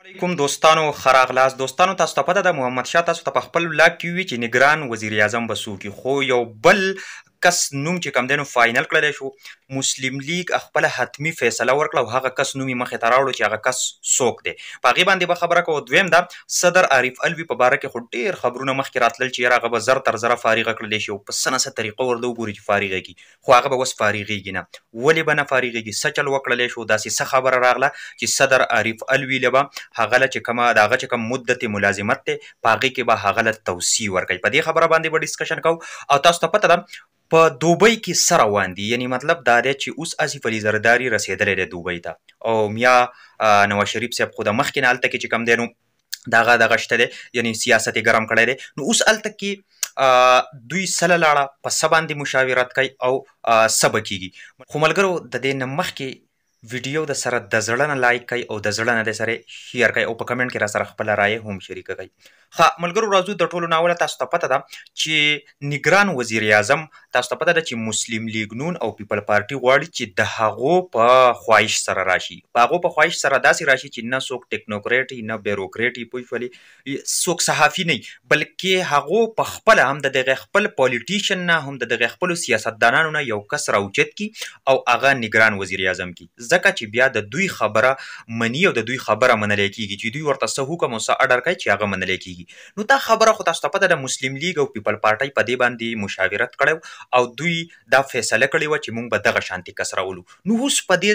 علیکم دوستانو خراغلاس دوستانو تاسو ته پته ده محمد شاه تاسو ته په خپل ولاګ کې وي چې نگران وزیر اعظم به څوک وي خو یو بل کس نوم چې کوم دی نو فاینل کړلی شو مسلم لیگ خپله حتمي فیصله ورکړه او هغه کس نوم یې مخې ته راوړو چې هغه کس څوک دی په هغې باندې به خبره کوو. دویم دا صدر عارف الوي په باره کې خو ډېر خبرونه مخکې راتلل چې یاره هغه به زر تر زره فارغه کړلی شي او په څه نه څه طریقه ورته وګوري چې فارغه کړي خو هغه به اوس فارغېږي نه. ولې به نه فارغېږي؟ څه چل وکړلی شو؟ داسې څه خبره راغله چې صدر عارف الوي له به هغه له چې کومه د هغه چې کوم مدت ملازمت دی په هغې کې به هغه له توسیع ورکوي. په دې خبره باندې به ډسکشن کوو او تاسو ته پته ده په دوبۍ کې څه روان دي. یعنی مطلب دا دی چې اوس اسف علي زرداري رسېدلی دی دوبۍ ته او میا نواز شریف صاحب خو د مخکې نه هلته کې چې کوم دی نو دغه شته دی یعنی سیاست یې ګرم کړی دی. نو اوس هلته کې دوی سله لاړه په څه باندې مشاورت کوي او څه به کېږي. خو ملګرو د دې نه مخکې ویډیو د سره د زړه نه لایک کوئ او د زړه نه د سره شیر کوئ او په کمنټ کې را سره خپله رایه هم شریکه کوئ. ښه ملګرو راځو د ټولو ناوله تاسو ته پته ده چې نگران وزیر اعظم تاسو ته پته ده چې مسلم لیگ نون او پیپل پارټي غواړي چې د هغو په خواهش سره راشي. په هغو په خواهش سره داسې راشي چې نه څوک ټکنوکریټ نه بیروکریټ پوه شولې څوک صحافي نه بلکې هغو په خپله هم د دغه خپل پالیټیشن نه هم د دغه خپلو سیاستدانانو نه یو کس راوچت کی او هغه نگران وزیر اعظم کی ځکه چې بیا د دوی خبره مني او د دوی خبره منلی کېږي چې دوی ورته څه حکم او څه اډر کوي چې هغه منلی کېږي. نو دا خبره خو تاسو ته پته ده مسلم لیگ او پیپل پارټۍ په دې باندې مشاورت کړی او دوی دا فیصله کړې وه چې موږ به دغه شانتي کس راولو. نو اوس په دې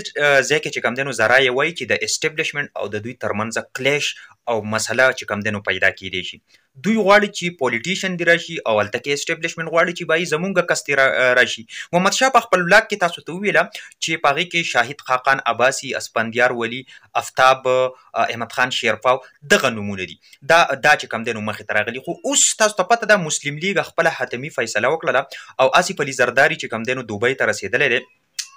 ځای کې چې کوم دی نو ذرایع وایي چې د اسټبلیشمنټ او د دوی ترمنځه کلیش او مسله چې کوم دی نو پیدا کیدی شي. دوی غواړي چې پولیټیشن دی راشي او هلته کې اسټبلیشمنټ غواړي چې بای زمونږ کس دی راشي. محمد شاه په خپل ولاګ کې تاسو ته وویله چې په هغې کې شاهد خاقان عباسي اسفندیار ولی افتاب احمد خان شیرپاو دغه نومونه دي دا چې کوم دی نو مخې ته راغلي. خو اوس تاسو ته پته ده مسلم لیگ خپله حتمي فیصله وکړله او اسف علي زرداري چې کوم دی نو دوبۍ ته رسېدلی دی.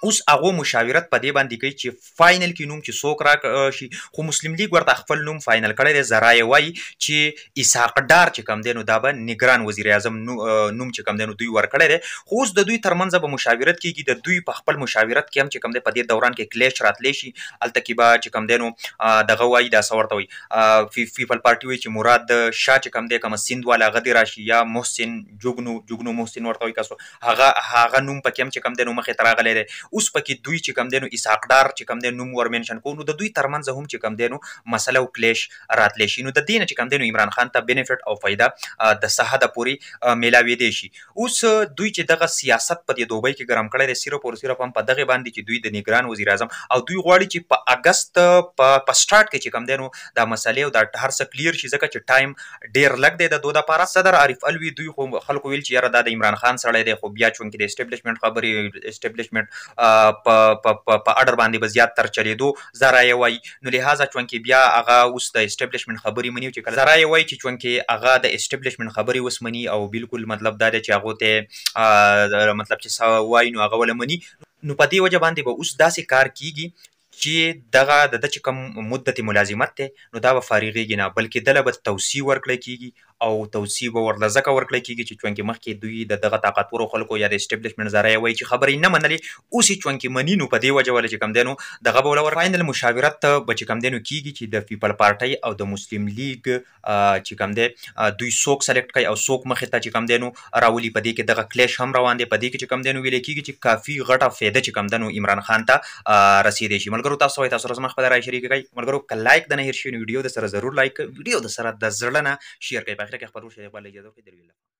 اوس هغو مشاورت په دې باندې کوي چې فاینل کې نوم چې څوک راشي خو مسلم لیگ ورته خپل نوم فاینل کړی دی. ذرایع وایي چې اسحاق ډار چې کوم دی نو دا به نگران وزیر اعظم نوم چې کوم دی نو دوی ورکړی دی. خو اوس د دوی ترمنځ به مشاورت کېږي. د دوی په خپل مشاورت کې هم چې کوم دی په دې دوران کې کلیش راتلی شي. هلته کې به چې کوم دی نو دغه وایي دا څه ورته وایي پیپل پارټي وایي چې مراد شاه چې کوم دی کومه سیند والا هغه دې راشي یا محسن جوګنو محسن ورته وایي کسو هغه نوم پکې هم چې کوم دی نو مخې ته راغلی دی. اوس پکې دوی چې کوم دی نو اسحاق ډار چې کوم دی نوم ور منشن کوو نو د دوی ترمنځ هم چې کوم دی نو مسله او کلیش راتلی شي. نو د دې نه چې کوم دی نو عمران خان ته بینیفټ او فایده د څه حده پورې میلاویدی شي. اوس دوی چې دغه سیاست په دې دوبۍ کې ګرم کړی دی صرف او صرف هم په دغې باندې چې دوی د نگران وزیر اعظم او دوی غواړي چې په اګست په سټارټ کې چې کوم دی نو دا مسلې او دا هر څه کلیر شي ځکه چې ټایم ډېر لږ دی د دوی دپاره. صدر عارف الوي دوی خو خلکو ویل چې یاره دا د عمران خان سړی دی خو بیا چونکې د اسټبلیشمنټ خبرې اسټبلیشمنټ په اډر باندې به زیات تر چلیدو ذرایع وایي. نو لحاظه چونکې بیا هغه اوس د اسټبلیشمنټ خبرې مني چې کله ذرایع وایي چې چونکې هغه د اسټبلیشمنټ خبرې اوس مني او بالکل مطلب دا دی چې هغو ته مطلب چې څه وایي نو هغه ول مني. نو په دې وجه باندې به اوس داسې کار کیږي چې دغه د چې کوم مدت ملازمت دی نو دا به فارغېږي نه بلکې دله به توسیع ورکړی کېږي او توسیع به ورله ځکه ورکړی کېږي چې چونکې مخکې دوی د دغه طاقتورو خلکو یا د اسټبلیشمنټ ذرایع وایي چې خبرې نه منلې اوس یې چونکې مني نو په دې وجه ولې چې کوم دی نو دغه به وله فاینل مشاورت به چې کوم دی نو کېږي چې د پیپل پارټۍ او د مسلم لیگ چې کوم دی دوی څوک سلیکټ کوي او څوک مخې ته چې کوم دی نو راولي. په دې کې دغه کلیش هم روان دی. په دې کې چې کوم دی نو ویلی کېږي چې کافي غټه فایده چې کوم دی نو عمران خان ته رسېدی شي. ملګرو تاسو وایي تاسو زما خپله رایه شریکه کوئ. ملګرو که لایک د نه هېر شي نو ویډیو د سره ضرور لایک ویډیو د سره د زړه نه شیر کوئ. په اخره کې خپل ورور شریف اجازه ورکړئ.